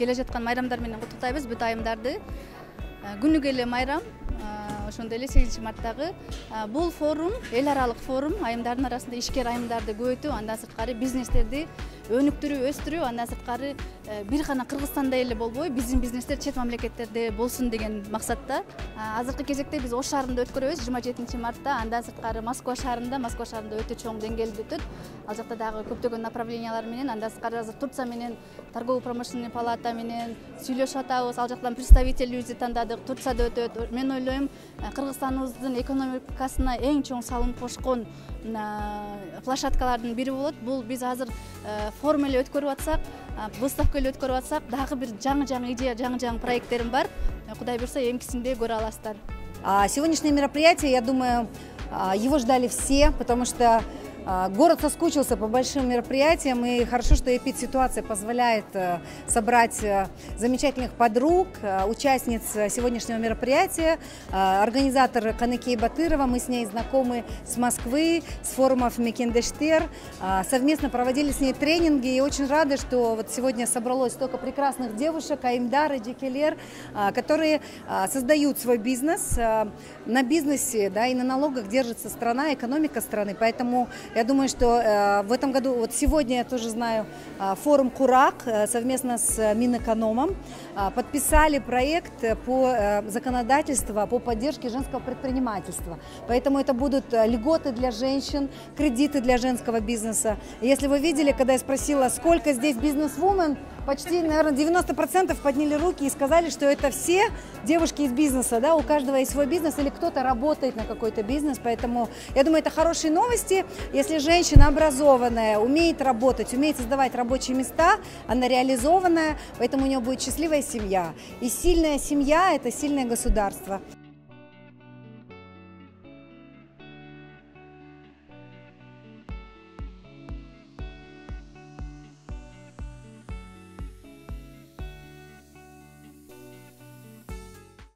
Келе жаткан майрамдар менен куттуктайбыз бүт айымдарды. Күнү келе майрам, ошондой эле 8-марттагы бул форум, эл аралык форум, айымдардын арасында ишкер айымдарды көбөйтүү, андан сырткары бизнестерди өнүктүрүү, өстүрүү, андан сырткары бир гана Кыргызстанда эле болбой, биздин бизнестер чет мамлекеттерде болсун деген максатта. Азыркы кезекте биз Ош шаарында өткөрөбүз 27-мартта, андан сырткары Москва шаарында өтө чоң деңгээлде өтөт. Ал жакта дагы көптөгөн направлениялар менен, андан сырткары азыр Турция менен торгово-промышленный палата менен сүйлөшүп атабыз. Ал жактан представительибизди тандадык, Турцияда өтөт. Мен ойлойм, Кыргызстаныбыздын экономикасына эң чоң салым кошкон площадкалардын бири болот. Бул биз азыр форум эле өткөрүп атсак, выставка эле өткөрүп атсак, дагы бир жаңы идея, жаңы проекттерим бар. Кудай буйрса, эмкисинде көрө аласыздар. Сегодняшнее мероприятие, я думаю, его ждали все, потому что город соскучился по большим мероприятиям, и хорошо, что эпид-ситуация позволяет собрать замечательных подруг, участниц сегодняшнего мероприятия. Организатор Каныкей Батырова, мы с ней знакомы с Москвы, с форумов Мекендештер, совместно проводили с ней тренинги, и очень рады, что вот сегодня собралось столько прекрасных девушек, Айымдар и Джекелер, которые создают свой бизнес. На бизнесе, да, и на налогах держится страна, экономика страны, поэтому я думаю, что в этом году, вот сегодня я тоже знаю, форум Курак совместно с Минэкономом подписали проект по законодательству по поддержке женского предпринимательства. Поэтому это будут льготы для женщин, кредиты для женского бизнеса. Если вы видели, когда я спросила, сколько здесь бизнес-вумен, почти, наверное, 90% подняли руки и сказали, что это все девушки из бизнеса, да, у каждого есть свой бизнес или кто-то работает на какой-то бизнес, поэтому я думаю, это хорошие новости. Если женщина образованная, умеет работать, умеет создавать рабочие места, она реализованная, поэтому у нее будет счастливая семья. И сильная семья – это сильное государство.